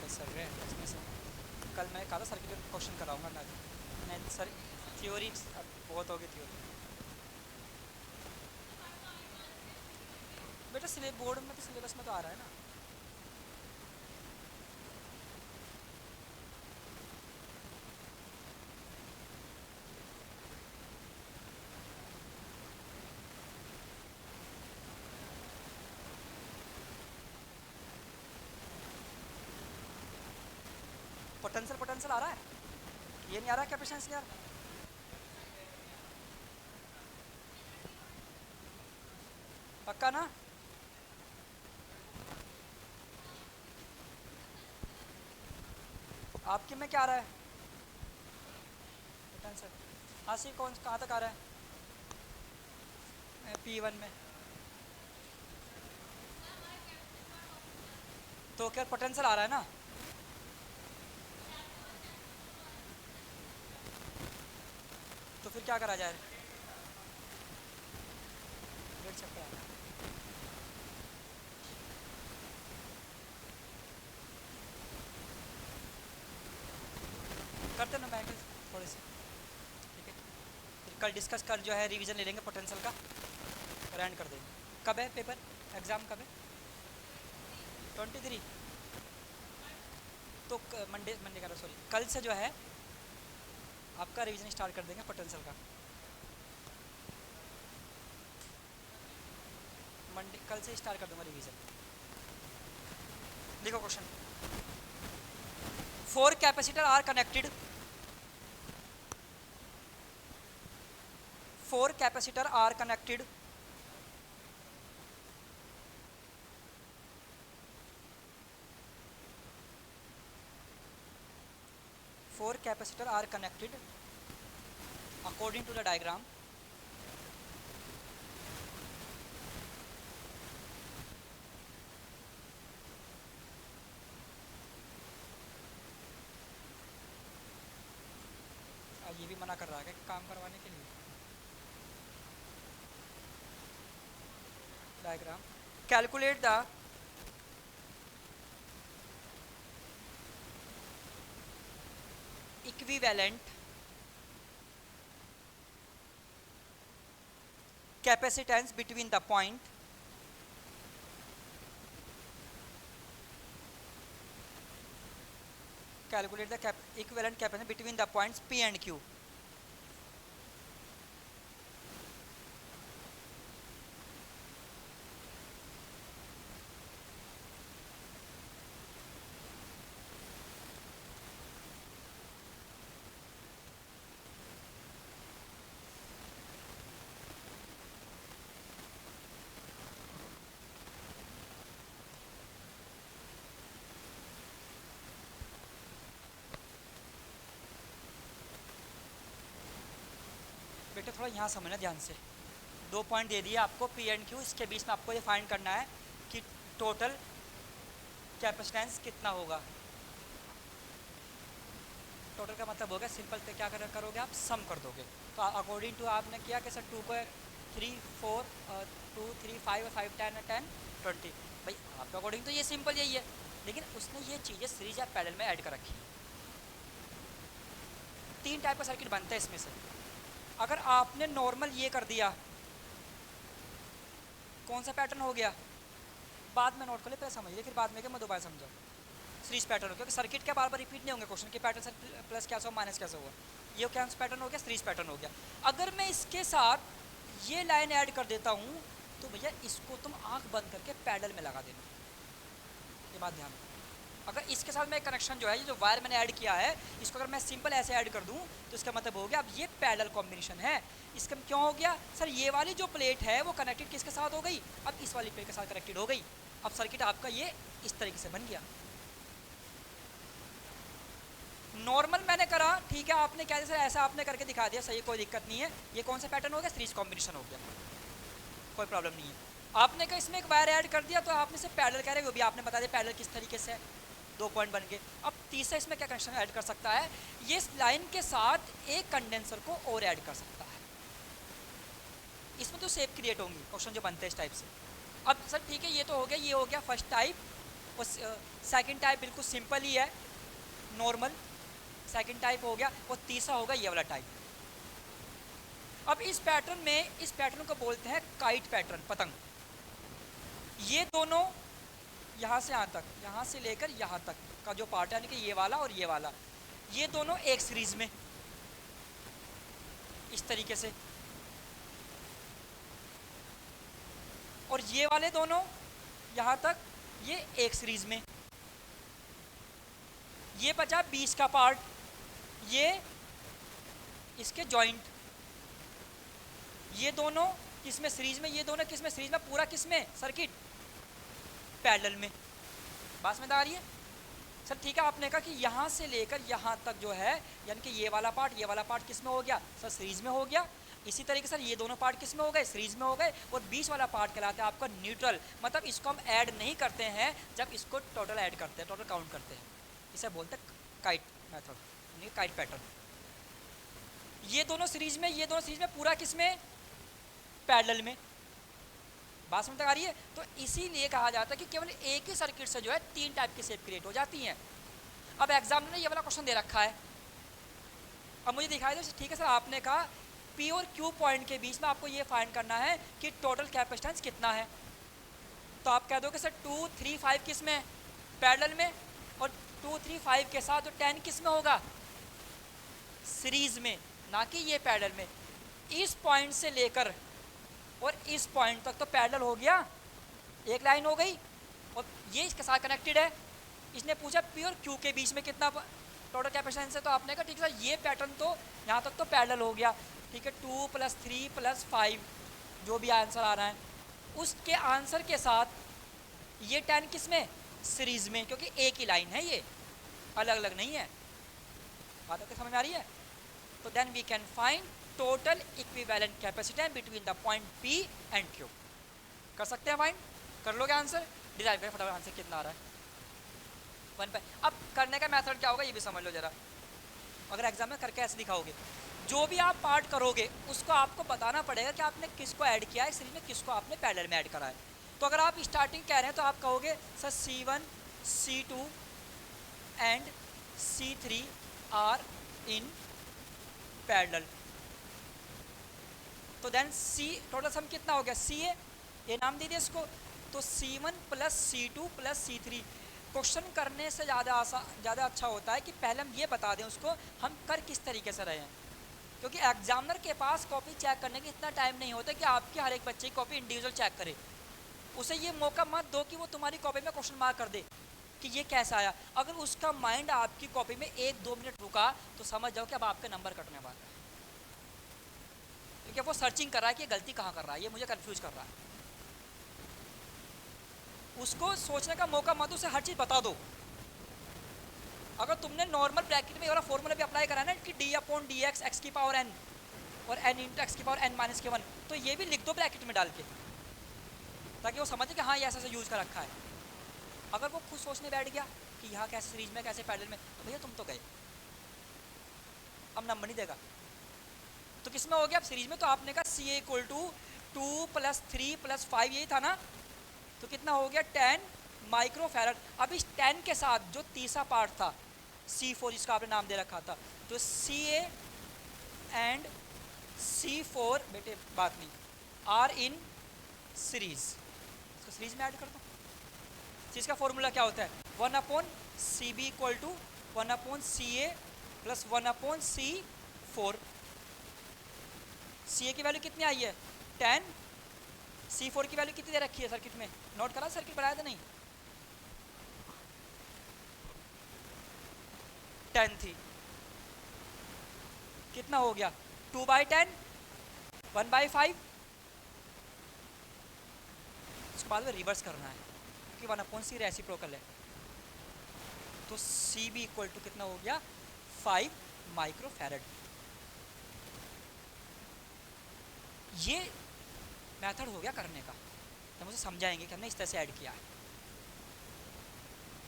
Sir है इसमें से। कल मैं कहा था सर्किट क्वेश्चन कराऊंगा ना, नहीं सर थ्योरी अब बहुत होगी थ्योरी। बेटा बोर्ड में तो सिलेबस में तो आ रहा है ना। पोटेंशियल आ रहा है, ये नहीं आ रहा कैपेसिटेंस यार। पक्का ना? आपके में क्या आ रहा है पोटेंशियल? हाँ सी कौन कहाँ तक आ रहा है P1 में? तो क्या पोटेंशियल आ रहा है ना? तो फिर क्या करा जाए? डेढ़ चक्कर आ रहा है। करते ना मैं थोड़े से, ठीक है। फिर कल डिस्कस कर जो है रिवीजन ले लेंगे पोटेंशियल का और एंड कर देंगे। कब है पेपर, एग्ज़ाम कब है? 23। तो मंडे मंडे का सॉरी कल से जो है आपका रिवीजन स्टार्ट कर देंगे पोटेंशियल का। मंडे कल से स्टार्ट कर दूंगा रिवीजन। देखो question, 4 capacitor are connected, 4 capacitor are connected four capacitor are connected according to the diagram. ये भी मना कर रहा है कि काम करवाने के लिए diagram. Calculate the equivalent capacitance between the point calculate the equivalent capacitance between the points P and Q. बेटा थोड़ा यहाँ समझना ध्यान से, 2 पॉइंट दे दिए आपको P एंड Q, इसके बीच में आपको ये फाइंड करना है कि टोटल कैपेसिटेंस कितना होगा। टोटल का मतलब होगा सिंपल पे क्या करोगे आप, सम कर दोगे। तो अकॉर्डिंग टू आपने किया कि सर 2 को 3 4 2 3 5 5 10 10 20, भाई आपके अकॉर्डिंग तो ये सिंपल यही है, लेकिन उसने ये चीज़ें सीरीज या पैरेलल में ऐड कर रखी है। 3 टाइप का सर्किट बनता है इसमें से। अगर आपने नॉर्मल ये कर दिया, कौन सा पैटर्न हो गया, बाद में नोट कर ले, पहले समझ ले, फिर बाद में मैं दोबारा समझाऊँ। सीरीज पैटर्न हो, क्योंकि सर्किट के बार बार रिपीट नहीं होंगे क्वेश्चन के, पैटर्न सर प्लस कैसे हो माइनस कैसे हुआ, ये क्या पैटर्न हो गया, सीरीज पैटर्न हो गया। अगर मैं इसके साथ ये लाइन ऐड कर देता हूँ तो भैया इसको तुम आंख बंद करके पैरेलल में लगा देना, ये बात ध्यान रखो। अगर इसके साथ मैं कनेक्शन जो है, ये जो वायर मैंने ऐड किया है, इसको अगर मैं सिंपल ऐसे ऐड कर दूं तो इसका मतलब हो गया अब ये पैरेलल कॉम्बिनेशन है। इसका क्यों हो गया सर, ये वाली जो प्लेट है वो कनेक्टेड किसके साथ हो गई, अब इस वाली प्लेट के साथ कनेक्टेड हो गई। अब सर्किट आपका ये इस तरीके से बन गया। नॉर्मल मैंने करा, ठीक है, आपने क्या जैसे ऐसा आपने करके दिखा दिया, सही, कोई दिक्कत नहीं है। ये कौन सा पैटर्न हो गया, सीरीज कॉम्बिनेशन हो गया, कोई प्रॉब्लम नहीं है। आपने कहा इसमें एक वायर ऐड कर दिया तो आपने से पैरेलल कह रहे, वो भी आपने बता दिया पैरेलल किस तरीके से है, 2 पॉइंट बन गए। अब तीसरा इसमें क्या कनेक्शन ऐड कर सकता है, ये इस लाइन के साथ एक कंडेंसर को और ऐड कर सकता है। इसमें तो शेप क्रिएट होंगी क्वेश्चन जो बनते हैं इस टाइप से। अब सर ठीक है, ये तो हो गया, ये हो गया फर्स्ट टाइप और सेकंड टाइप बिल्कुल सिंपल ही है, नॉर्मल सेकंड टाइप हो गया, और तीसरा होगा ये वाला टाइप। अब इस पैटर्न में, इस पैटर्न को बोलते हैं काइट पैटर्न, पतंग। ये दोनों यहाँ से यहाँ तक, यहाँ से लेकर यहाँ तक का जो पार्ट है, यानी कि ये वाला और ये वाला, ये दोनों एक सीरीज में इस तरीके से, और ये वाले दोनों यहाँ तक ये एक सीरीज में। ये बचा 20 का पार्ट, ये इसके जॉइंट, ये दोनों किसमें सीरीज में, ये दोनों किसमें सीरीज में, पूरा किसमें सर्किट पैरेलल में। बात समझ आ रही है सर? ठीक है, आपने कहा कि यहाँ से लेकर यहाँ तक जो है, यानी कि ये वाला पार्ट, ये वाला पार्ट किसमें हो गया सर? सीरीज में हो गया। इसी तरीके से ये दोनों पार्ट किसमें हो गए? सीरीज में हो गए। और 20 वाला पार्ट कहलाता है आपका न्यूट्रल, मतलब इसको हम ऐड नहीं करते हैं, जब इसको टोटल ऐड करते हैं, टोटल काउंट करते हैं, इसे बोलते हैं काइट मेथड, यानी काइट पैटर्न। ये दोनों सीरीज में, ये दोनों सीरीज में, पूरा किसमें? पैरेलल में। बात समझ आ रही है? तो इसीलिए कहा जाता है कि केवल एक ही सर्किट से जो है 3 टाइप की शेप क्रिएट हो जाती हैं। अब एग्जाम ने ये वाला क्वेश्चन दे रखा है, अब मुझे दिखाई दो, ठीक है सर, आपने कहा पी और क्यू पॉइंट के बीच में आपको ये फाइंड करना है कि टोटल कैपेसिटेंस कितना है। तो आप कह दो कि सर 2, 3, 5 किस में? पैरेलल में। और 2, 3, 5 के साथ तो 10 किस में होगा? सीरीज में, ना कि ये पैरेलल में। इस पॉइंट से लेकर और इस पॉइंट तक तो पैरेलल हो गया, एक लाइन हो गई, और ये इसके साथ कनेक्टेड है। इसने पूछा पी और क्यू के बीच में कितना टोटल कैपेसिटेंस है, तो आपने कहा ठीक है सर ये पैटर्न तो यहाँ तक तो पैरेलल हो गया, ठीक है। 2 + 3 + 5 जो भी आंसर आ रहा है, उसके आंसर के साथ ये 10 किस में? सीरीज में, क्योंकि एक ही लाइन है, ये अलग अलग नहीं है। बात आपको समझ आ रही है? तो then we can find total equivalent capacitance between the point P and Q। कर सकते हैं फाइंड? कर लोगे आंसर? डिराइव करें फटाफट आंसर कितना आ रहा है 1 पे। अब करने का मेथड क्या होगा ये भी समझ लो जरा। अगर एग्जाम में करके ऐसे दिखाओगे, जो भी आप पार्ट करोगे उसको आपको बताना पड़ेगा कि आपने किसको ऐड किया है सीरीज में, किसको आपने पैरेलल में ऐड करा है। तो अगर आप स्टार्टिंग कह रहे हैं तो आप कहोगे sir C1, C2 and C3 are in parallel. तो देन C टोटल सम कितना हो गया? CA, ये नाम दे दिया इसको। तो C1 + C2 + C3। क्वेश्चन करने से ज़्यादा अच्छा होता है कि पहले हम ये बता दें उसको हम कर किस तरीके से रहे हैं, क्योंकि एग्जामिनर के पास कॉपी चेक करने के इतना टाइम नहीं होता कि आपकी हर एक बच्चे की कॉपी इंडिविजुअल चेक करे। उसे ये मौका मत दो कि वो तुम्हारी कॉपी में क्वेश्चन मार्क कर दे कि ये कैसा आया। अगर उसका माइंड आपकी कॉपी में 1-2 मिनट रुका तो समझ जाओ कि अब आपके नंबर कटने वाला है, क्योंकि वो सर्चिंग कर रहा है कि ये गलती कहाँ कर रहा है, ये मुझे कन्फ्यूज कर रहा है। उसको सोचने का मौका मत, उसे हर चीज़ बता दो। अगर तुमने नॉर्मल ब्रैकेट में ये वाला फॉर्मूला भी अप्लाई करा है ना कि d/dx x⁴n और n × x⁴n - 1, तो ये भी लिख दो ब्रैकेट में डाल के, ताकि वो समझे कि हाँ ये ऐसा यूज़ कर रखा है। अगर वो खुद सोचने बैठ गया कि यहाँ कैसे सीरीज में कैसे पैरेलल में, तो भैया तुम तो गए, अब नंबर नहीं देगा। तो किस में हो गया? अब सीरीज में। तो आपने कहा CA = 2 + 3 + 5 यही था ना, तो कितना हो गया? 10 माइक्रोफैरड। अब इस 10 के साथ जो तीसरा पार्ट था C4, जिसका आपने नाम दे रखा था, तो CA एंड C4 बेटे बात नहीं आर इन सीरीज, इसको सीरीज में ऐड कर दो। सीरीज का फॉर्मूला क्या होता है? 1/CB = 1/CA + 1/C4। CA की वैल्यू कितनी आई है? 10। C4 की वैल्यू कितनी दे रखी है सर्किट में? नोट करा, सर्किट बनाया था नहीं? 10 थी। कितना हो गया? 2/10, 1/5। इसको बाद में रिवर्स करना है क्योंकि 1/C रेसिप्रोकल है। तो CB = कितना हो गया? 5 माइक्रोफैरड। ये मेथड हो गया करने का, तो मुझे समझाएंगे कि हमने इस तरह से ऐड किया है।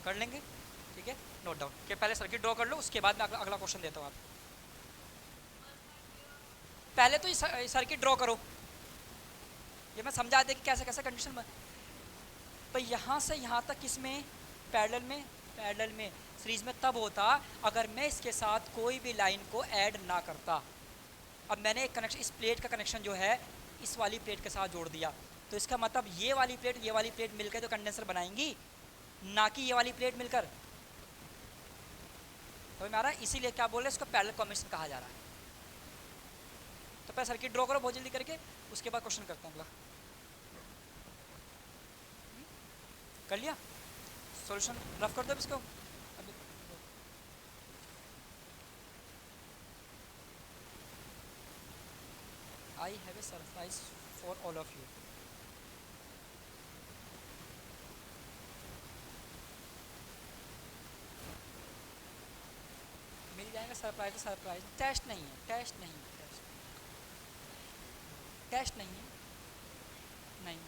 कर लेंगे, ठीक है। नोट डाउन कि पहले सर्किट ड्रॉ कर लो, उसके बाद मैं अगला क्वेश्चन देता हूँ आपको। पहले तो ये सर्किट ड्रॉ करो, ये मैं समझा दे कि कैसे कैसे कंडीशन में। तो यहाँ से यहाँ तक किसमें? पैरेलल में सीरीज में तब होता अगर मैं इसके साथ कोई भी लाइन को ऐड ना करता। अब मैंने एक कनेक्शन, इस प्लेट का कनेक्शन जो है इस वाली प्लेट के साथ जोड़ दिया, तो इसका मतलब ये वाली प्लेट मिलकर तो कंडेंसर बनाएंगी, ना कि ये वाली प्लेट मिलकर। तो हमारा इसीलिए क्या बोल रहे हैं, इसको पैरेलल कॉम्बिनेशन कहा जा रहा है। तो पहले सर्किट ड्रॉ करो बहुत जल्दी करके, उसके बाद क्वेश्चन करते हैं अगला। कर लिया सॉल्यूशन, रफ कर दो इसको। I have a surprise for all of you. मिल जाएगा सरप्राइज, तो सरप्राइज टेस्ट नहीं है, टेस्ट नहीं है, टेस्ट नहीं है, नहीं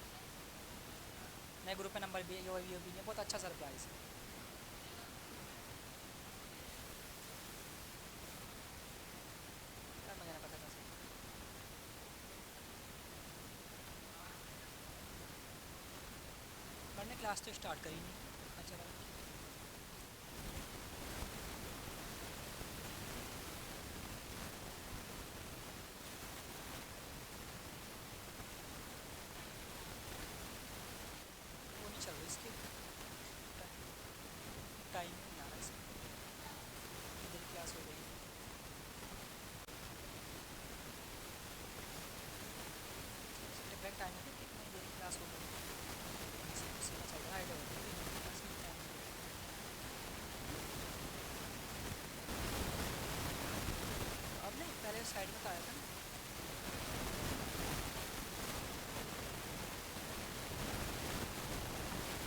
नए ग्रुप में नंबर भी है, ये भी है, बहुत अच्छा सरप्राइज है। मुझे नहीं पता कैसे, मैंने क्लास तो स्टार्ट करी नहीं। अच्छा वो नहीं चल रही इसकी, टाइम नहीं आ रहा इसका, इधर क्लास हो गई। डिफरेंट टाइम है, कितनी देर क्लास हो गई, सीधा चल रहा है। अब नहीं, पहले साइड में तो आया था ना।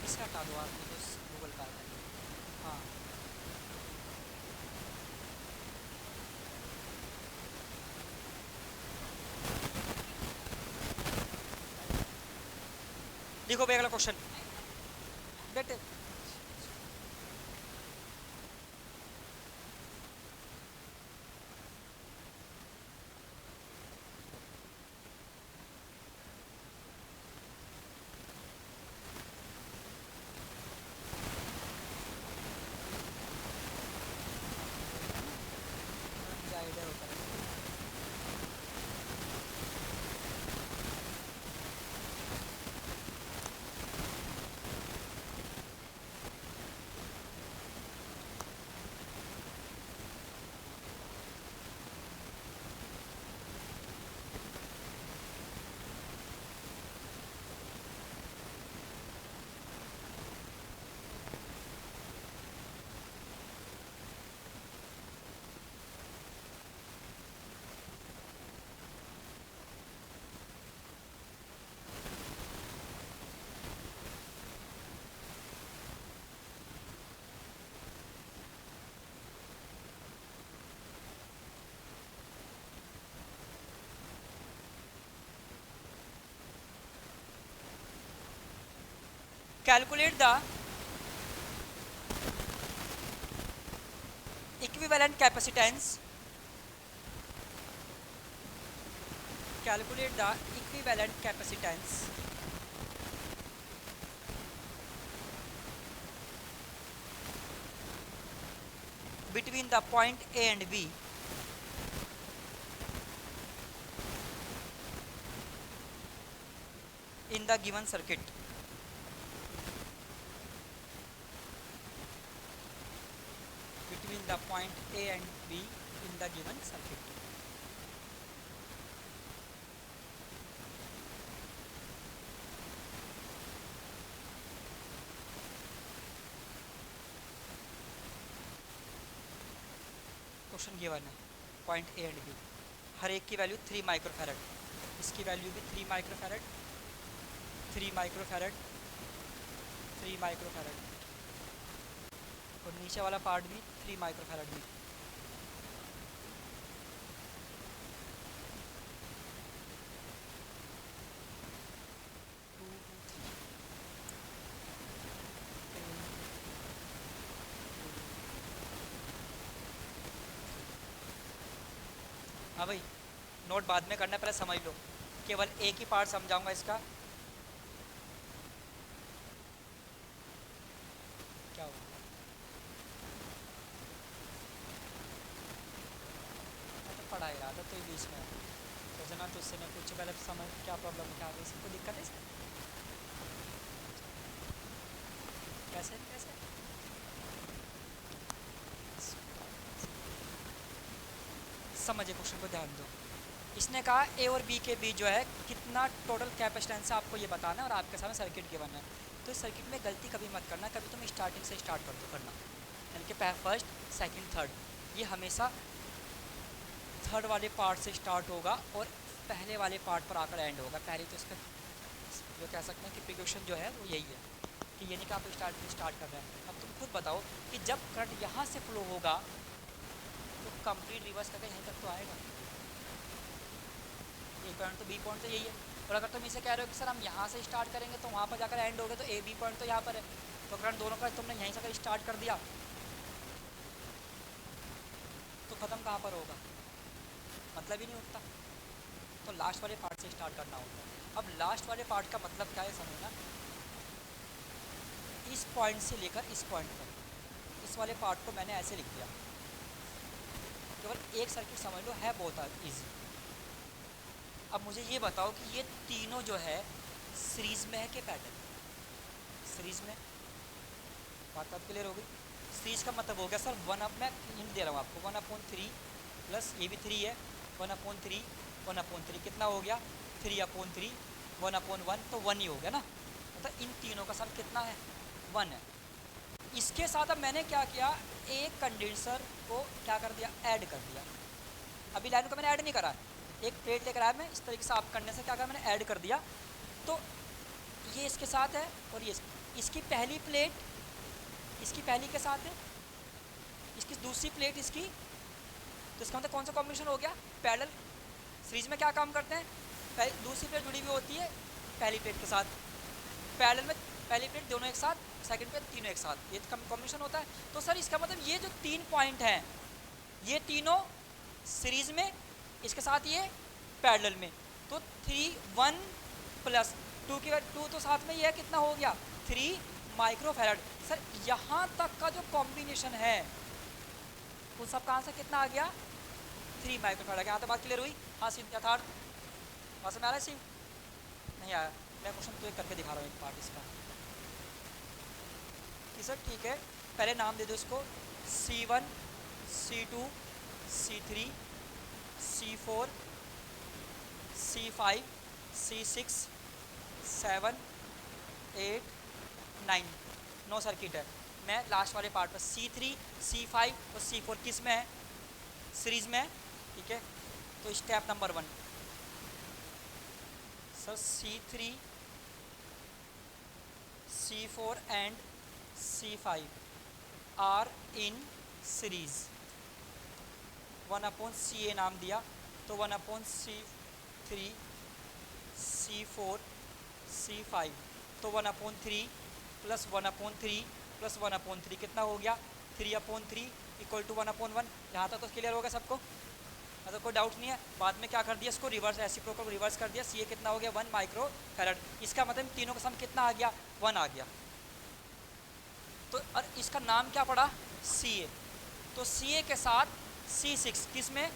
इसे हटा दो आप, मुझे गूगल का आता है। हाँ देखो भाई अगला क्वेश्चन बेटे। आइडिया होता है calculate the equivalent capacitance, calculate the equivalent capacitance between the point A and B in the given circuit. Between the point A and B in the given circuit. Question given है point A and B, हर एक की value 3 microfarad, इसकी value भी 3 microfarad, 3 microfarad, 3 microfarad, और नीचे वाला part भी 3 microfarad भी। हाँ भाई नोट बाद में करना, पहले समझ लो, केवल एक ही पार्ट समझाऊंगा इसका। क्या हुआ इसमें है। तो जना तो उससे मैं पूछूँ पहले समझ क्या प्रॉब्लम क्या आ गई, इसको दिक्कत है इसमें? कैसे कैसे समझिए क्वेश्चन को ध्यान दो। इसने कहा ए और बी के बीच जो है कितना टोटल कैपेसिटेंस है आपको ये बताना है और आपके सामने सर्किट गिवन है। तो इस सर्किट में गलती कभी मत करना, कभी तुम स्टार्टिंग से स्टार्ट कर दो करना, यानी कि फर्स्ट सेकंड थर्ड, ये हमेशा थर्ड वाले पार्ट से स्टार्ट होगा और पहले वाले पार्ट पर आकर एंड होगा। पहले तो इसका जो कह सकते हैं कि प्रिकॉशन जो है वो यही है कि ये नहीं कि आप स्टार्ट कर रहे हैं। अब तुम खुद बताओ कि जब करंट यहाँ से फ्लो होगा तो कंप्लीट रिवर्स करके यहीं तक तो आएगा। ए पॉइंट तो बी पॉइंट तो यही है, और अगर तुम इसे कह रहे हो कि सर हम यहाँ से स्टार्ट करेंगे तो वहाँ पर जाकर एंड होगा, तो ए बी पॉइंट तो यहाँ पर है, तो करंट दोनों का तुमने यहीं से अगर स्टार्ट कर दिया तो ख़त्म कहाँ पर होगा, मतलब ही नहीं उठता। तो लास्ट वाले पार्ट से स्टार्ट करना होता है। अब लास्ट वाले पार्ट का मतलब क्या है समझना, इस पॉइंट से लेकर इस पॉइंट तक, इस वाले पार्ट को मैंने ऐसे लिख दिया। केवल एक सर्किट समझ लो, है बहुत ईजी। अब मुझे ये बताओ कि ये तीनों जो है सीरीज में है कि पैरेलल? सीरीज में। बात अब क्लियर हो गई। सीरीज का मतलब हो गया सर वन अप, मैं हिंट दे रहा हूँ आपको, 1/3 प्लस ये भी 3 है, 1/3 1/3 कितना हो गया 3/3 1/1, तो 1 ही हो गया ना। मतलब इन तीनों का सम कितना है 1 है। इसके साथ अब मैंने क्या किया, एक कंडेंसर को क्या कर दिया, ऐड कर दिया। अभी लाइन को मैंने ऐड नहीं करा, एक प्लेट लेकर आया मैं, इस तरीके से आप करने से क्या करा मैंने ऐड कर दिया। तो ये इसके साथ है और ये इसकी पहली प्लेट इसकी पहली के साथ है, इसकी दूसरी प्लेट इसकी, तो इसका मतलब कौन सा कॉम्बिनेशन हो गया, पैरेलल। सीरीज में क्या काम करते हैं, दूसरी प्लेट जुड़ी हुई होती है पहली प्लेट के साथ, पैरेलल में पहली प्लेट दोनों एक साथ, सेकंड प्लेट तीनों एक साथ, ये कॉम्बिनेशन होता है। तो सर इसका मतलब ये जो 3 पॉइंट हैं ये तीनों सीरीज में, इसके साथ ये पैरेलल में, तो 3 1 प्लस 2 की 2 तो साथ में ये कितना हो गया 3 माइक्रोफैरड। सर यहाँ तक का जो कॉम्बिनेशन है उन सब कहाँ से कितना आ गया 3 माइक्रोफैरड। यहाँ तक बात क्लियर हुई? हाँ सिंह यथार्थ वहाँ से में आ रहा है, सिंह नहीं आया, मैं क्वेश्चन तो एक करके दिखा रहा हूँ एक पार्ट इसका कि सर ठीक है, पहले नाम दे दो इसको C1 C2 C3 C4 C5 C6 7 8 9, 9 circuit है। मैं लास्ट वाले पार्ट पर C3 C5 और C4 किस में है, सीरीज में है, ठीक है। तो step number 1 sir C3 C4 and C5 are in series, 1/CA नाम दिया, तो 1/C3 C4 C5, तो 1/3 प्लस 1/3 प्लस 1/3 कितना हो गया 3/3 इक्वल टू 1/1। यहाँ तक तो क्लियर होगा सबको, मतलब कोई डाउट नहीं है। बाद में क्या कर दिया, इसको रिवर्स, रेसिप्रोकल को रिवर्स कर दिया, CA कितना हो गया 1 माइक्रोफैरड। इसका मतलब तीनों का सम कितना आ गया 1 आ गया। तो और इसका नाम क्या पड़ा CA, तो CA के साथ C6 किस में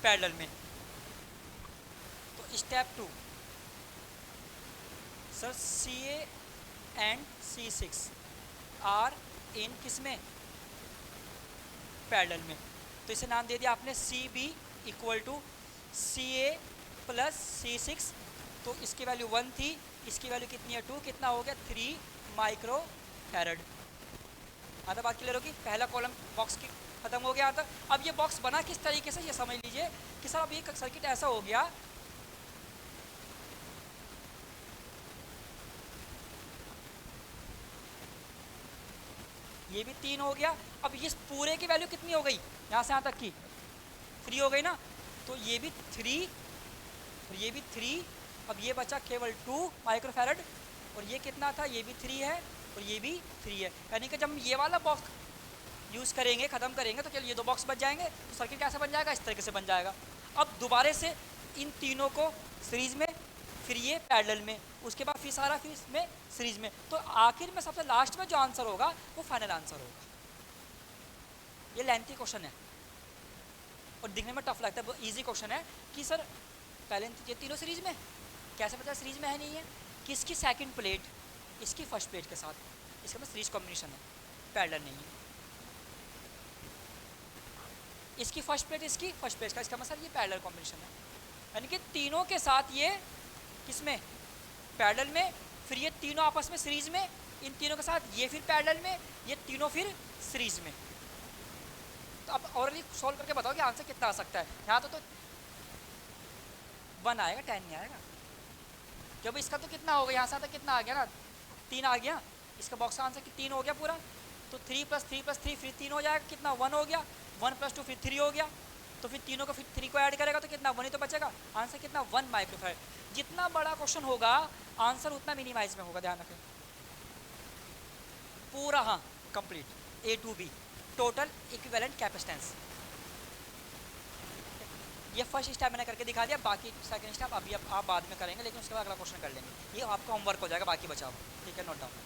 पैरेलल में। तो step 2 sir CA and C6 are in किस में पैरेलल में, तो इसे नाम दे दिया आपने CB equal to CA plus C6, तो इसकी वैल्यू 1 थी, इसकी वैल्यू कितनी है 2, कितना हो गया 3 माइक्रोफैरड। आधा बात क्लियर होगी, पहला कॉलम बॉक्स की खत्म हो गया था। अब ये बॉक्स बना किस तरीके से ये समझ लीजिए कि सर अब ये सर्किट ऐसा हो गया, ये भी 3 हो गया। अब इस पूरे की वैल्यू कितनी हो गई, यहाँ से यहाँ तक की 3 हो गई ना, तो ये भी 3 और ये भी 3, अब ये बचा केवल 2 माइक्रोफैरड, और ये कितना था, ये भी 3 है और ये भी 3 है। यानी कि जब हम ये वाला बॉक्स यूज़ करेंगे, ख़त्म करेंगे, तो केवल ये 2 बॉक्स बच जाएंगे, तो सर्किट कैसे बन जाएगा, इस तरीके से बन जाएगा। अब दोबारा से इन तीनों को सीरीज़ में, फिर ये पैरेलल में, उसके बाद फिर सारा फिर इसमें सीरीज में, तो आखिर में सबसे लास्ट में जो आंसर होगा वो फाइनल आंसर होगा। ये लेंथी क्वेश्चन है और दिखने में टफ लगता है। इजी क्वेश्चन है कि सर पहले ये तीनों सीरीज में, कैसे पता सीरीज में है नहीं है, किसकी सेकंड प्लेट इसकी फर्स्ट प्लेट के साथ, इसका मतलब सीरीज कॉम्बिनेशन है, पैरेलल नहीं है। इसकी फर्स्ट प्लेट इसकी फर्स्ट प्लेट का, इसका मतलब ये पैरेलल कॉम्बिनेशन है, यानी कि तीनों के साथ ये किसमें, पैरेलल में, फिर ये तीनों आपस में सीरीज में, इन तीनों के साथ ये फिर पैरेलल में, ये तीनों फिर सीरीज में। तो अब ऑरली सॉल्व करके बताओ कि आंसर कितना आ सकता है। यहाँ तो 1 आएगा, 10 नहीं आएगा, जब इसका तो कितना हो गया, यहाँ से आता कितना आ गया ना, 3 आ गया, इसका बॉक्स का आंसर 3 हो गया पूरा, तो 3 + 3 + 3 फिर 3 हो जाएगा, कितना 1 हो गया, 1 + 2 फिर 3 हो गया, तो फिर तीनों को फिर 3 को ऐड करेगा तो कितना 1 ही तो बचेगा, आंसर कितना 1 माइक्रोफैराड। जितना बड़ा क्वेश्चन होगा आंसर उतना मिनिमाइज में होगा, ध्यान रखें पूरा। हाँ complete A to B total equivalent capacitance. ये फर्स्ट स्टेप मैंने करके दिखा दिया, बाकी सेकंड स्टेप अभी आप बाद में करेंगे, लेकिन उसके बाद अगला क्वेश्चन कर लेंगे, ये आपका होमवर्क हो जाएगा, बाकी बचा हुआ, ठीक है, नोट डाउन।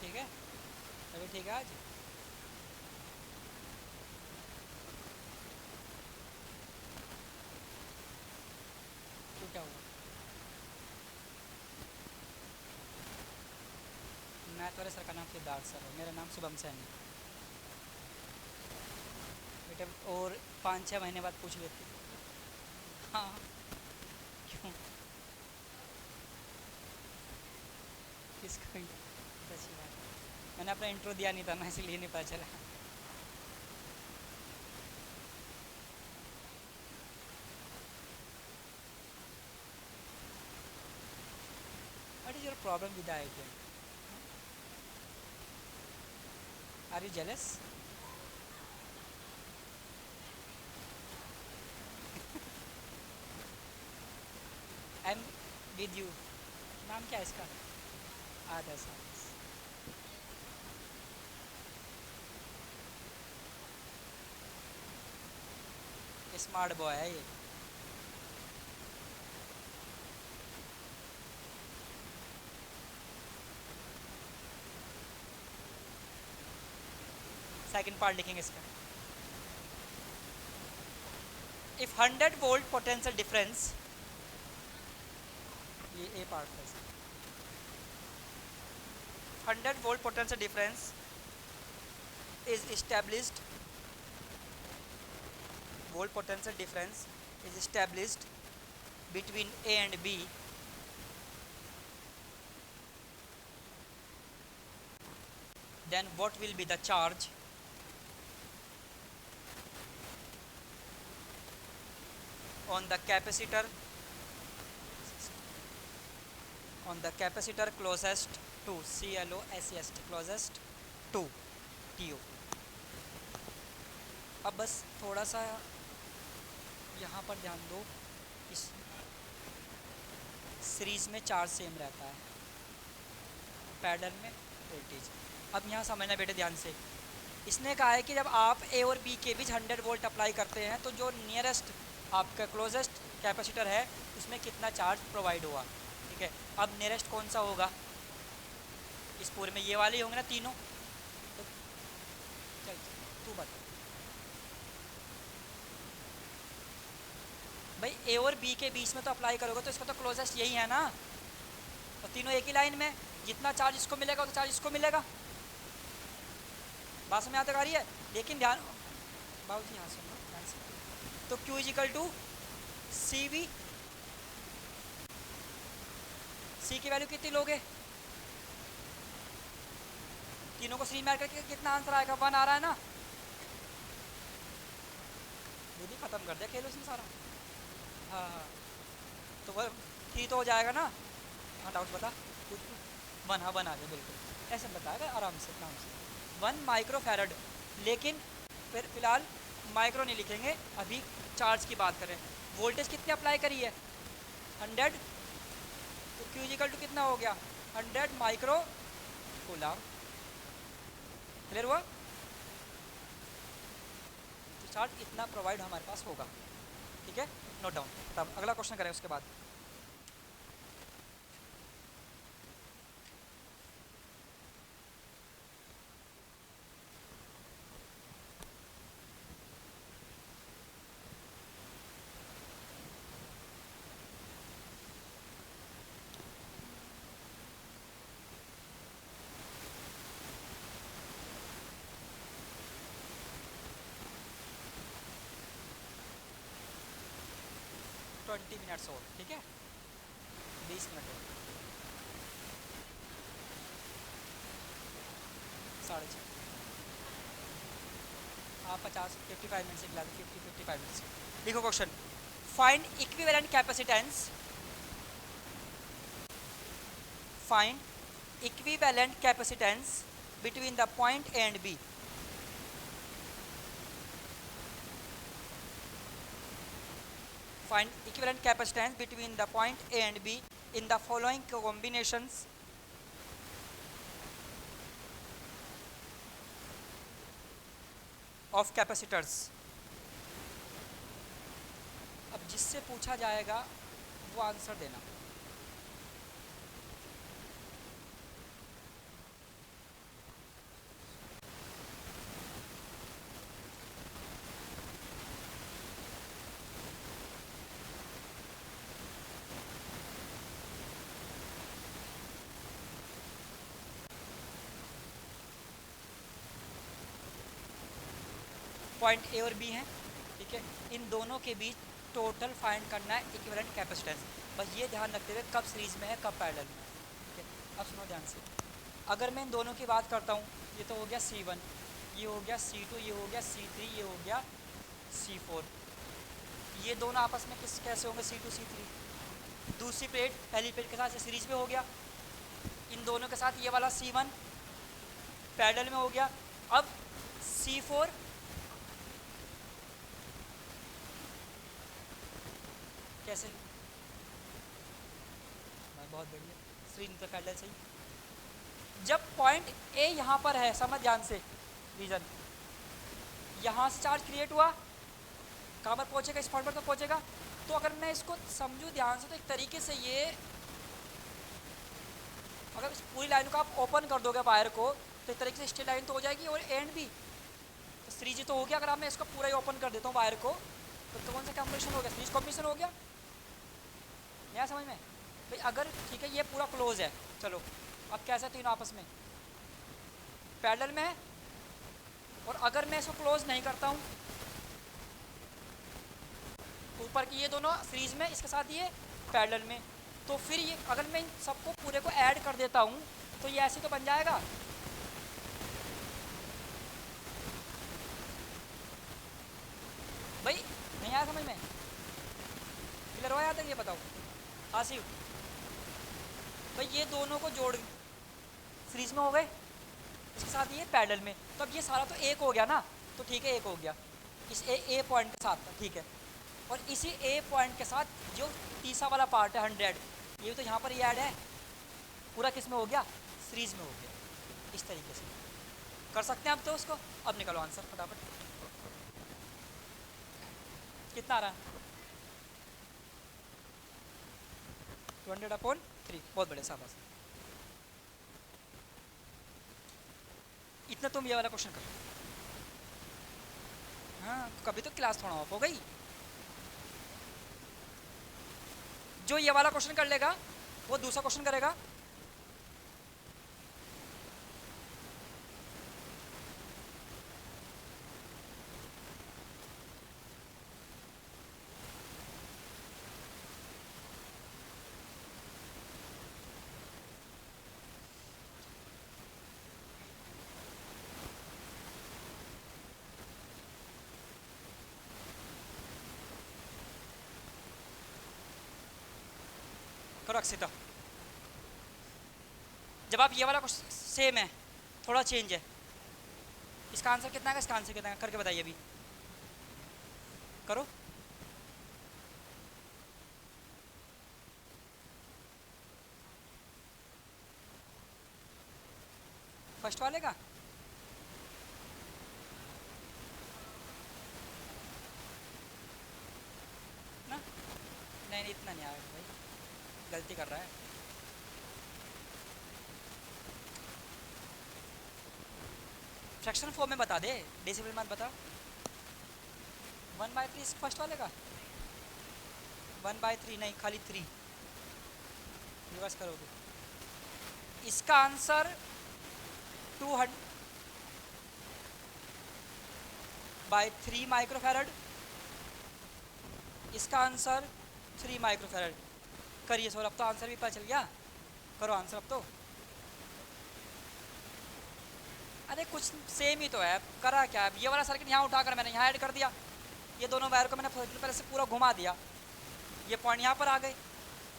ठीक है, अभी ठीक है। आज तो क्या हुआ, मैथ वाले सर का नाम सिद्धार्थ सर है, मेरा नाम शुभम सैन है बेटा, और 5-6 महीने बाद पूछ लेते। हाँ क्यों, किसको, अच्छी बात है, मैंने अपना इंट्रो दिया नहीं था ना, इसलिए नहीं पता चला। What is your problem with IIT? Are you jealous? I am with you, नाम क्या है इसका? आदर्श। स्मार्ट बॉय है ये। सेकंड पार्ट लिखेंगे इसका, इफ 100 वोल्ट पोटेंशियल डिफरेंस, ये ए पार्ट है इसका, 100 volt potential difference is established, volt potential difference is established between A and B, then what will be the charge on the capacitor closest to CLOSEST closest to TO। अब बस थोड़ा सा यहाँ पर ध्यान दो, इस सीरीज में चार्ज सेम रहता है, पैरेलल में वोल्टेज। अब यहाँ समझना बेटे ध्यान से, इसने कहा है कि जब आप ए और बी के बीच 100 वोल्ट अप्लाई करते हैं तो जो नियरेस्ट आपका क्लोजेस्ट कैपेसिटर है उसमें कितना चार्ज प्रोवाइड हुआ। ठीक है, अब नियरेस्ट कौन सा होगा, इस पूरे में ये वाले होंगे ना तीनों, तो चल तू बता भाई, ए और बी के बीच में तो अप्लाई करोगे तो इसका तो क्लोजेस्ट यही है ना, और तीनों एक ही लाइन में, जितना चार्ज इसको मिलेगा उतना चार्ज इसको मिलेगा। बात में यहाँ तक आ रही है? लेकिन ध्यान बाबू जी यहाँ सुनो ध्यान से, तो Q is equal to C V, C की वैल्यू कितनी लोगे, तीनों को सीरीज में ऐड करके कितना आंसर आएगा, 1 आ रहा है ना, ये भी खत्म कर दिया खेलो इसमें सारा। हाँ हाँ, तो वह 3 तो हो जाएगा ना। हाँ डाउट बता, कुछ 1, हाँ 1 आ गया बिल्कुल, ऐसे बताएगा आराम से आराम से। 1 माइक्रो फैरड, लेकिन फिर फिलहाल माइक्रो नहीं लिखेंगे, अभी चार्ज की बात करें। वोल्टेज कितनी अप्लाई करी है, 100, तो Q इक्वल टू कितना हो गया, 100 माइक्रो कूलम। क्लियर हुआ? तो चार्ज इतना प्रोवाइड हमारे पास होगा। ठीक है, नोट डाउन। तब अगला क्वेश्चन करें उसके बाद। मिनट्स और, ठीक है, 20 मिनट और, 6:30। आप 55 मिनट से खिला दो, 55 मिनट से। लिखो question, find equivalent capacitance, find equivalent capacitance between the point A and B. Find equivalent capacitance between the point A and B in the following combinations of capacitors। अब जिससे पूछा जाएगा वो आंसर देना। पॉइंट ए और B हैं, ठीक है, इन दोनों के बीच टोटल फाइंड करना है इक्विवेलेंट कैपेसिटेंस। बस ये ध्यान रखते हुए कब सीरीज में है कब पैरेलल में। ठीक है, अब सुनो ध्यान से, अगर मैं इन दोनों की बात करता हूँ, ये तो हो गया C1, ये हो गया C2, ये हो गया C3, ये हो गया C4। ये दोनों आपस में कैसे होंगे, C2 C3। दूसरी प्लेट पहली प्लेट के साथ सीरीज में हो गया, इन दोनों के साथ ये वाला C1 पैरेलल में हो गया। अब C4 कैसे, बहुत बढ़िया, स्क्रीन पर पैरेलल सही। जब पॉइंट ए यहाँ पर है, समझ ध्यान से रीजन, यहाँ से चार्ज क्रिएट हुआ, कहाँ पर पहुँचेगा, इस पॉइंट पर तो पहुँचेगा। तो अगर मैं इसको समझूँ ध्यान से तो एक तरीके से ये, अगर इस पूरी लाइन को आप ओपन कर दोगे वायर को तो एक तरीके से स्ट्रेट लाइन तो हो जाएगी, और एंड भी तो सीरीज तो हो गया। अगर आप मैं इसको पूरा ही ओपन कर देता हूँ वायर को तो कौन सा कॉम्बिनेशन हो गया, सीरीज कॉम्बिनेशन हो गया। नया समझ में भाई, अगर ठीक है ये पूरा क्लोज है, चलो अब कैसा तीनों आपस में पैरेलल में है, और अगर मैं इसको क्लोज नहीं करता हूँ, ऊपर की ये दोनों सीरीज में, इसके साथ ये पैरेलल में, तो फिर ये अगर मैं इन सबको पूरे को ऐड कर देता हूँ तो ये ऐसे तो बन जाएगा। भाई नहीं आया समझ में? क्लियर हो यहाँ तक? ये बताओ आसिफ भाई, ये दोनों को जोड़ सीरीज में हो गए, इसके साथ ये पैरेलल में, तो अब ये सारा तो एक हो गया ना, तो ठीक है एक हो गया इस ए पॉइंट के साथ, ठीक है। और इसी ए पॉइंट के साथ जो तीसरा वाला पार्ट है 100, ये तो यहाँ पर ये ऐड है, पूरा किस में हो गया? सीरीज में हो गया। इस तरीके से कर सकते हैं अब तो उसको। अब निकालो आंसर फटाफट, कितना आ रहा है? 200/3। बहुत बढ़िया, शाबाश। इतना तुम ये वाला क्वेश्चन करो। हाँ, कभी तो क्लास थोड़ा ऑफ हो गई। जो ये वाला क्वेश्चन कर लेगा वो दूसरा क्वेश्चन करेगा। करो अक्षिता। जब आप ये वाला क्वेश्चन सेम है, थोड़ा चेंज है, इसका आंसर कितना है, इसका आंसर कितना है करके बताइए अभी। करो। फर्स्ट वाले का ना, नहीं इतना नहीं आया भाई, गलती कर रहा है। फ्रैक्शन फॉर्म में बता दे, डेसिमल मत बता। 1/3 फर्स्ट वाले का, 1/3 नहीं, खाली 3 रिवर्स करोगे। इसका आंसर 200/3 माइक्रोफैरड, इसका आंसर 3 माइक्रोफैरड। करिए सर, अब तो आंसर भी पता चल गया। करो आंसर अब तो। अरे कुछ सेम ही तो है, करा क्या? ये वाला सर्किट यहाँ उठाकर मैंने यहाँ ऐड कर दिया, ये दोनों वायर को मैंने पहले से पूरा घुमा दिया, ये पॉइंट यहाँ पर आ गए।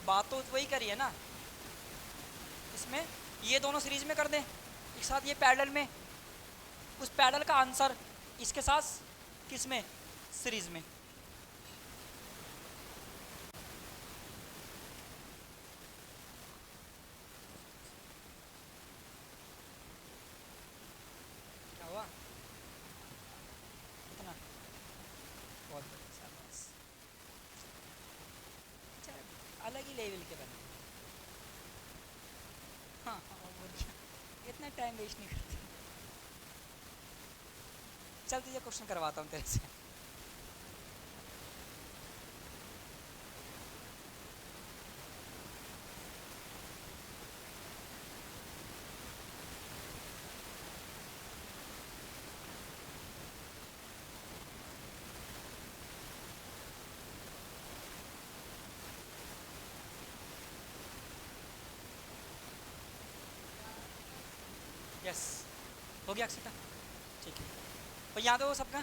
बात तो वही करी है ना। इसमें ये दोनों सीरीज में कर दें, एक साथ ये पैरेलल में, उस पैरेलल का आंसर इसके साथ किस में? सीरीज में। क्या हुआ? कितना? बहुत बढ़िया, शाबाश। अच्छा, अलग ही लेवल के बने। हाँ हाँ, और क्या, इतना टाइम वेस्ट नहीं करते। चल तुझे क्वेश्चन करवाता हूँ तेरे से। यस, हो गया अक्षिता, ठीक है। और यहाँ तो सबका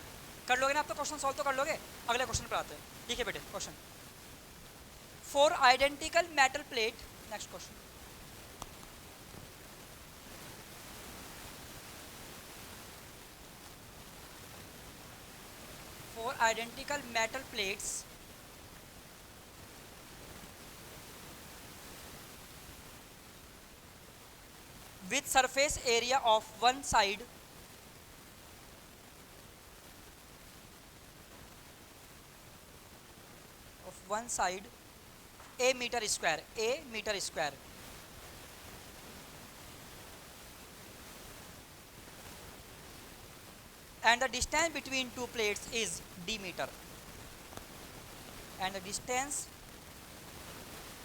कर लोगे ना, अब तो क्वेश्चन सॉल्व तो कर लोगे। अगले क्वेश्चन पर आते हैं, ठीक है बेटे। Question, 4 identical metal plate, next question. Four identical metal plates with surface area of one side a meter square, and the distance between two plates is d meter, and the distance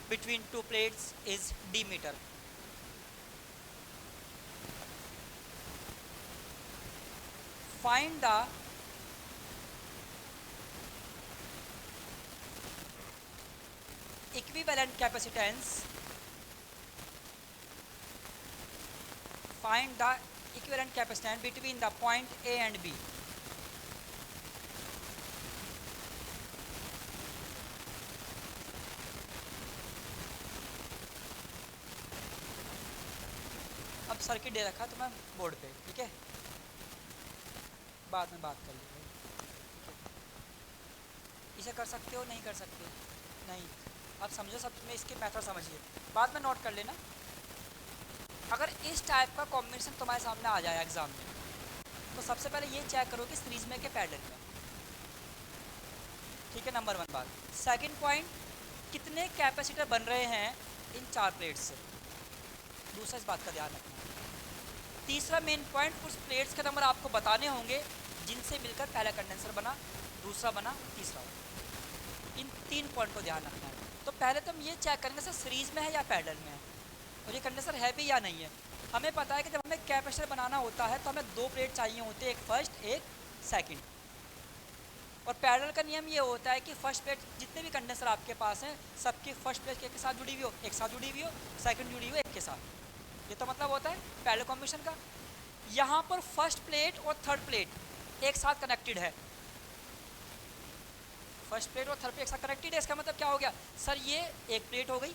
between two plates is d meter. Find the equivalent capacitance, find the equivalent capacitance between the point A and B. अब circuit दे रखा तो मैं board पे, ठीक है, बाद में बात कर लीजिए। इसे कर सकते हो, नहीं कर सकते, नहीं, अब समझो, सब में इसके मेथड समझिए, बाद में नोट कर लेना। अगर इस टाइप का कॉम्बिनेशन तुम्हारे सामने आ जाए एग्जाम में, तो सबसे पहले ये चेक करो कि सीरीज में के पैरेलल में, ठीक है, नंबर 1 बात। सेकंड पॉइंट, कितने कैपेसिटर बन रहे हैं इन 4 प्लेट्स से, दूसरा इस बात का ध्यान रखना। तीसरा मेन पॉइंट, उस प्लेट्स के नंबर आपको बताने होंगे जिनसे मिलकर पहला कंडेंसर बना, दूसरा बना, तीसरा बना। इन 3 पॉइंट को ध्यान रखना है। तो पहले तो हम ये चेक करेंगे सर सीरीज में है या पैरेलल में है, और ये कंडेंसर है भी या नहीं है। हमें पता है कि जब हमें कैपेसिटर बनाना होता है तो हमें 2 प्लेट चाहिए होते हैं, एक फर्स्ट एक सेकंड। और पैरेलल का नियम ये होता है कि फर्स्ट प्लेट, जितने भी कंडेंसर आपके पास हैं, सबकी फर्स्ट प्लेट एक के साथ जुड़ी हुई हो, एक साथ जुड़ी हुई हो, सेकंड जुड़ी हुई हो एक के साथ। ये तो मतलब होता है पैरेलल कॉम्बिनेशन का। यहाँ पर फर्स्ट प्लेट और थर्ड प्लेट एक साथ कनेक्टेड है, फर्स्ट प्लेट और थर्ड प्लेट एक साथ कनेक्टेड है। इसका मतलब क्या हो गया सर, ये एक प्लेट हो गई,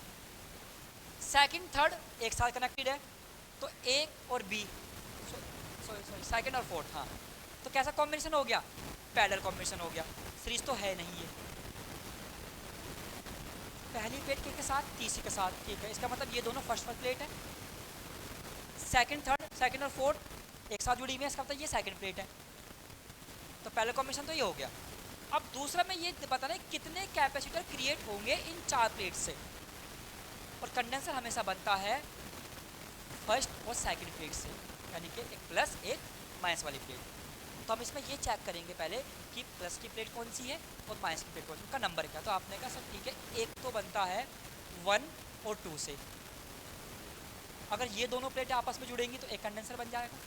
सेकंड थर्ड एक साथ कनेक्टेड है, तो एक और बी, सॉरी सेकंड और फोर्थ, हाँ, तो कैसा कॉम्बिनेशन हो गया, पैरेलल कॉम्बिनेशन हो गया। सीरीज तो है नहीं, ये पहली प्लेट के साथ तीसरी के साथ, ठीक है, इसका मतलब ये दोनों फर्स्ट प्लेट है, सेकंड थर्ड, सेकंड और फोर्थ एक साथ जुड़ी हुई है, इसका मतलब ये सेकंड प्लेट है, तो पैरेलल कॉम्बिनेशन तो ये हो गया। अब दूसरा में ये बताना है कितने कैपेसिटर क्रिएट होंगे इन 4 प्लेट से, और कंडेंसर हमेशा बनता है फर्स्ट और सेकंड प्लेट से, यानी कि एक प्लस एक माइनस वाली प्लेट। तो हम इसमें ये चेक करेंगे पहले कि प्लस की प्लेट कौन सी है और माइनस की प्लेट कौन सी, उनका नंबर क्या। तो आपने कहा सर ठीक है, एक तो बनता है 1 और 2 से, अगर ये दोनों प्लेटें आपस में जुड़ेंगी तो एक कंडेंसर बन जाएगा,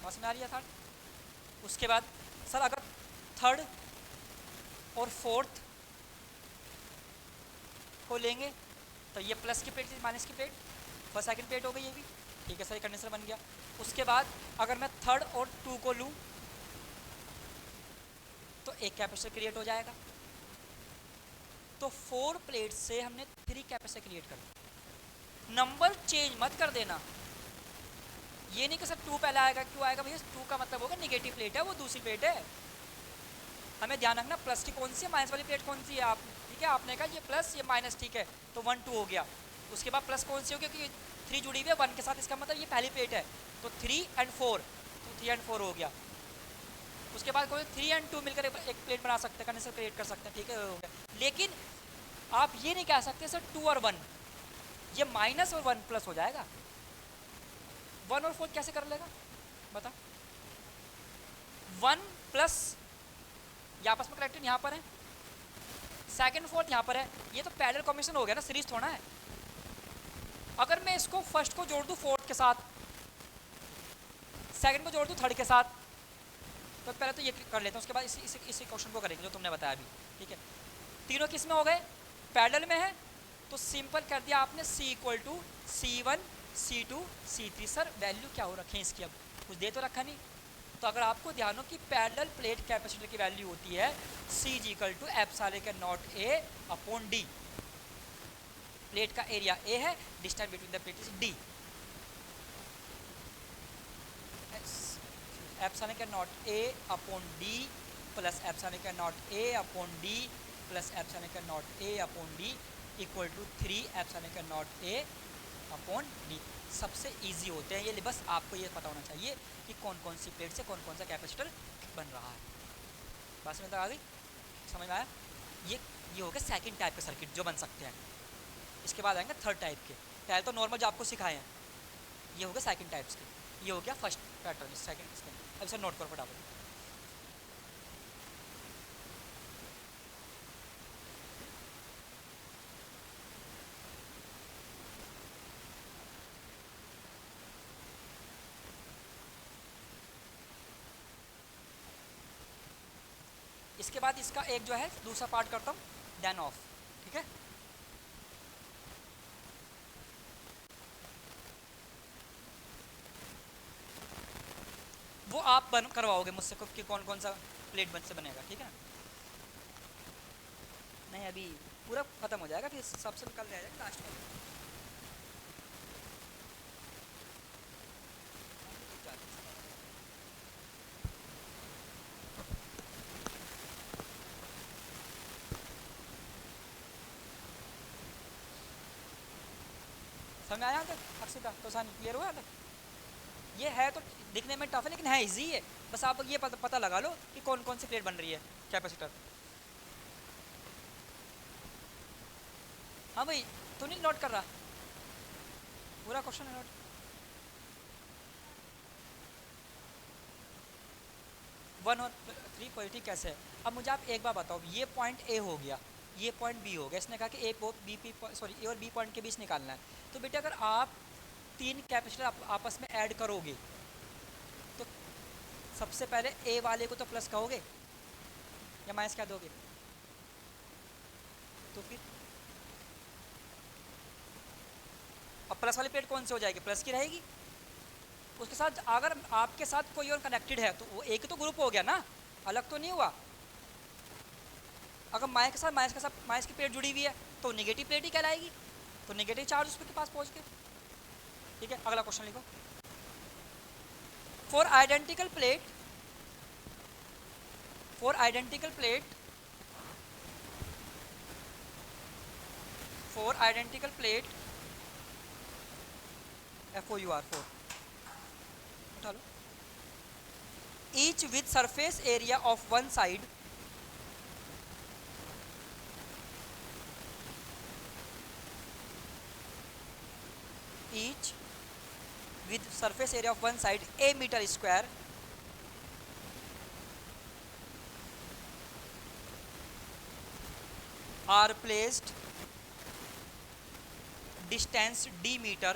समझ में आ रही है थर्ड। उसके बाद सर अगर थर्ड और फोर्थ को लेंगे तो ये प्लस की प्लेट माइनस की प्लेट, फर्स्ट सेकंड प्लेट हो गई ये भी, ठीक है सर, कंडेंसर बन गया। उसके बाद अगर मैं थर्ड और 2 को लूँ तो एक कैपेसिटर क्रिएट हो जाएगा। तो 4 प्लेट से हमने 3 कैपेसिटर क्रिएट कर दिया। नंबर चेंज मत कर देना, ये नहीं कि सर 2 पहले आएगा, क्यों आएगा भैया, 2 का मतलब होगा निगेटिव प्लेट है, वो दूसरी प्लेट है। हमें ध्यान रखना प्लस की कौन सी है, माइनस वाली प्लेट कौन सी है, आप ठीक है, आपने कहा ये प्लस ये माइनस, ठीक है, तो 1 2 हो गया। उसके बाद प्लस कौन सी होगी, क्योंकि 3 जुड़ी हुई है 1 के साथ, इसका मतलब ये पहली प्लेट है, तो 3 and 4, तो 3 and 4 हो गया। उसके बाद कोई 3 and 2 मिलकर एक प्लेट बना सकते हैं, कंडेंसर क्रिएट कर सकते हैं, ठीक है, हो गया। लेकिन आप ये नहीं कह सकते सर 2 और 1, ये माइनस और 1 प्लस हो जाएगा, 1 और 4 कैसे कर लेगा बता। 1 प्लस ये आपस में कनेक्टेड यहाँ पर है, सेकंड फोर्थ यहाँ पर है, ये तो पैरेलल कॉम्बिनेशन हो गया ना, सीरीज थोड़ा है। अगर मैं इसको फर्स्ट को जोड़ दूँ फोर्थ के साथ, सेकंड को जोड़ दूँ थर्ड के साथ, तो पहले तो ये कर लेते हैं, उसके बाद इसी क्वेश्चन को करेंगे जो तुमने बताया अभी, ठीक है। तीनों किस में हो गए, पैरेलल में है, तो सिंपल कर दिया आपने C = C1 C2 C3। Sir value क्या हो रखे हैं इसकी, अब कुछ दे तो रखा नहीं। तो अगर आपको ध्यान हो कि पैरेलल प्लेट कैपेसिटर की वैल्यू होती है C = ε0A/d, प्लेट का एरिया A है, distance between the plate is D, ε0A/d plus ε0A/d plus ε0A/d equal to 3 ε0A/d। सबसे इजी होते हैं ये, बस आपको ये पता होना चाहिए कि कौन कौन सी प्लेट से कौन कौन सा कैपेसिटर बन रहा है। बात में तक आ गई, समझ में आया। ये हो गया सेकंड टाइप के सर्किट जो बन सकते हैं। इसके बाद आएंगे थर्ड टाइप के। पहले तो नॉर्मल जो आपको सिखाए हैं ये हो गया सेकंड टाइप्स के, ये हो गया फर्स्ट पैटर्न, सेकंड। अब सर नोट करो फटाफट। इसके बाद इसका एक जो है दूसरा पार्ट करता हूँ देन ऑफ, ठीक है। वो आप बन करवाओगे मुझसे कि कौन कौन सा प्लेट बन से बनेगा, ठीक है। नहीं अभी पूरा खत्म हो जाएगा, फिर सबसे कल रह जाएगा लास्ट में। समझ आया तक अक्षिता तो सानी क्लियर हुआ तक? ये है तो दिखने में टफ है लेकिन है इजी है, बस आप ये पता लगा लो कि कौन कौन सी प्लेट बन रही है कैपेसिटर। हाँ भाई तो नहीं नोट कर रहा पूरा क्वेश्चन नोट। वन और थ्री पोलिटी कैसे है? अब मुझे आप एक बार बताओ, ये पॉइंट ए हो गया, ये पॉइंट बी हो गया, इसने कहा कि ए और बी पॉइंट के बीच निकालना है। तो बेटा अगर आप तीन कैपेसिटर आपस में ऐड करोगे तो सबसे पहले ए वाले को तो प्लस कहोगे या माइनस क्या दोगे? तो फिर अब प्लस वाली प्लेट कौन सी हो जाएगी? प्लस की रहेगी। उसके साथ अगर आपके साथ कोई और कनेक्टेड है तो वो एक ही तो ग्रुप हो गया ना, अलग तो नहीं हुआ। अगर माइनस की प्लेट जुड़ी हुई है तो नेगेटिव प्लेट ही कहलाएगी, तो नेगेटिव चार्ज उसके पास पहुंच के, ठीक है। अगला क्वेश्चन लिखो। फॉर आइडेंटिकल प्लेट FOUR 4 उठा लो। each with surface area of one side a meter square are placed distance d meter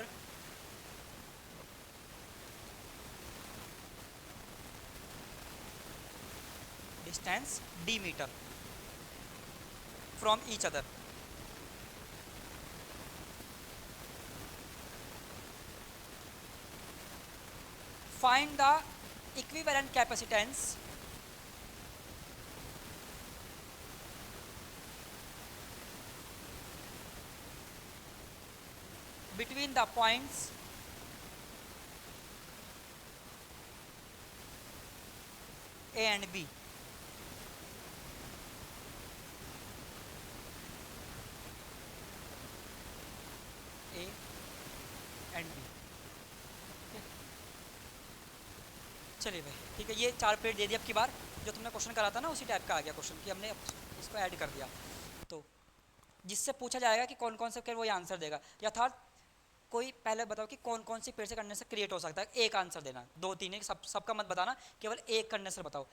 from each other. Find the equivalent capacitance between the points A and B. A and B। चलिए भाई ठीक है, ये 4 plate दे दी। अब की बार जो तुमने question करा था ना उसी टाइप का आ गया क्वेश्चन कि हमने इसको ऐड कर दिया, तो जिससे पूछा जाएगा कि कौन कौन से वो आंसर देगा। यथार्थ कोई पहले बताओ कि कौन कौन सी पेड़ से कंडेंसर क्रिएट हो सकता है, एक आंसर देना, 2-3 एक सबका मत बताना, केवल एक कंडेंसर बताओ।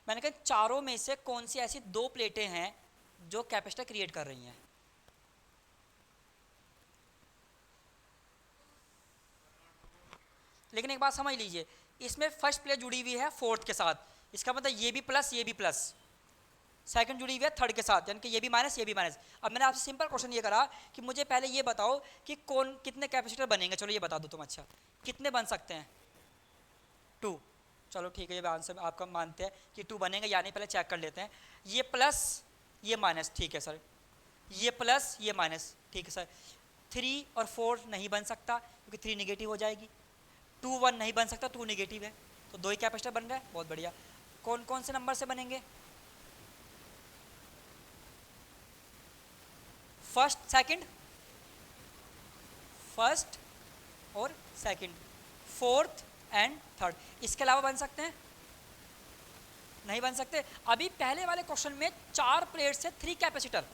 मैंने कहा चारों में से कौन सी ऐसी 2 प्लेटें हैं जो कैपेसिटर क्रिएट कर रही हैं? लेकिन एक बात समझ लीजिए, इसमें फर्स्ट प्लेट जुड़ी हुई है फोर्थ के साथ, इसका मतलब ये भी प्लस, सेकंड जुड़ी हुई है थर्ड के साथ, यानी कि ये भी माइनस ये भी माइनस। अब मैंने आपसे सिंपल क्वेश्चन ये करा कि मुझे पहले ये बताओ कि कितने कैपेसिटर बनेंगे, चलो ये बता दो तुम। अच्छा कितने बन सकते हैं? 2। चलो ठीक है, ये आंसर आपका मानते हैं कि 2 बनेंगे या नहीं, पहले चेक कर लेते हैं। ये प्लस ये माइनस, ठीक है सर, ये प्लस ये माइनस, ठीक है सर। 3 और 4 नहीं बन सकता क्योंकि 3 नेगेटिव हो जाएगी। 2 1 नहीं बन सकता, 2 नेगेटिव है, तो 2 ही कैपेसिटर बन रहा है, बहुत बढ़िया। कौन कौन से नंबर से बनेंगे? फर्स्ट और सेकंड, फोर्थ एंड थर्ड। इसके अलावा बन सकते हैं? नहीं बन सकते। अभी पहले वाले क्वेश्चन में 4 प्लेट से 3 कैपेसिटर,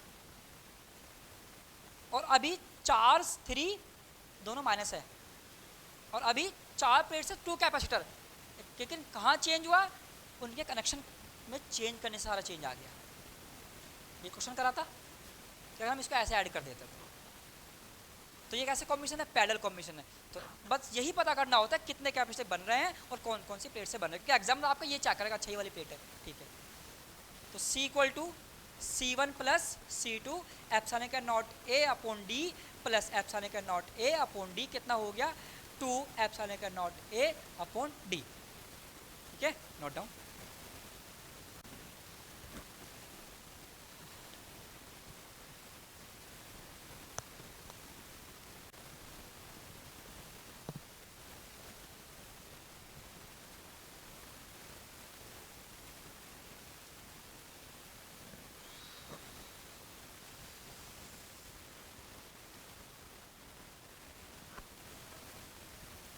और अभी 4 3 दोनों माइनस है, और अभी 4 प्लेट से 2 कैपेसिटर। लेकिन कहाँ चेंज हुआ? उनके कनेक्शन में चेंज करने से सारा चेंज आ गया। ये क्वेश्चन करा था कि अगर हम इसको ऐसे ऐड कर देते तो ये कैसे कॉम्बिनेशन है? पैरेलल कॉम्बिनेशन है। तो बस यही पता करना होता है कितने कैपेसिटर बन रहे हैं और कौन कौन सी प्लेट से बन रहे हैं, क्योंकि एग्जाम में आपका ये चेक करेगा अच्छा ये वाली प्लेट है, ठीक है। तो C equal to C1 plus C2 epsilon का not A upon D plus epsilon का नॉट A अपॉन D कितना हो गया 2 एप्सिलॉन का नॉट A अपॉन D। ठीक है, नोट डाउन।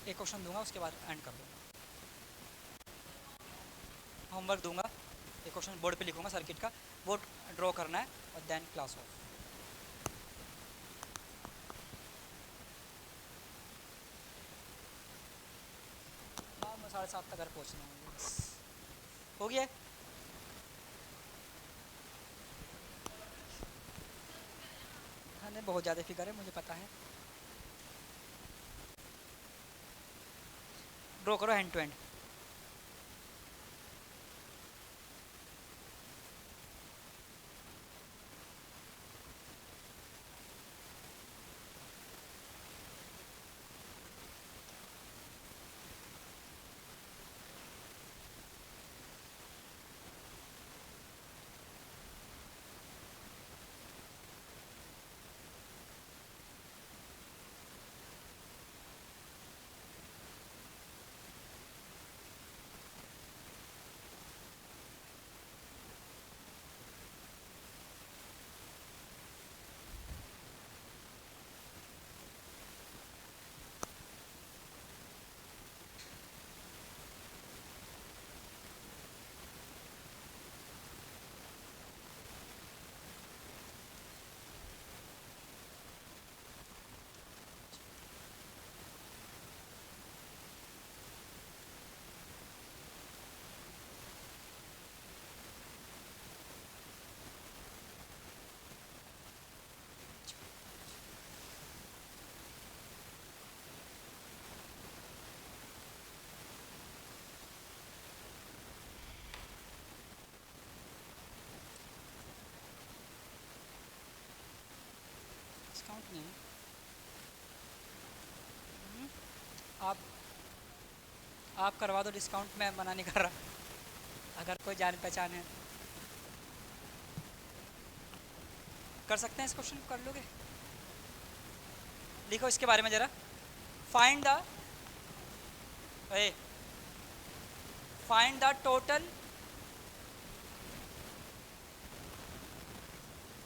एक क्वेश्चन दूंगा उसके बाद एंड कर दूंगा। होमवर्क दूंगा, एक क्वेश्चन बोर्ड पे लिखूंगा सर्किट का, वो ड्रॉ करना है और देन क्लास ऑफ। हाँ, मैं 7:30 तक घर पहुँचना है बस। हो गया? हाँ नहीं, बहुत ज़्यादा फिगर है मुझे पता है। ड्रॉ करो हैंड टू हैंड। डिस्काउंट नहीं है। आप करवा दो डिस्काउंट, मैं मना नहीं कर रहा। अगर कोई जान पहचान है कर सकते हैं, इस क्वेश्चन कर लोगे? लिखो इसके बारे में ज़रा। Find the total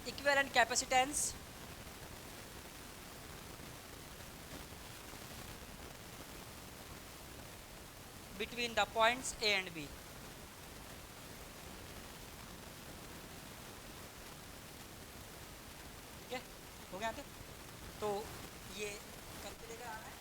equivalent capacitance between the points A and B। ठीक है, हो गया? तो ये कैलकुलेटर आना है।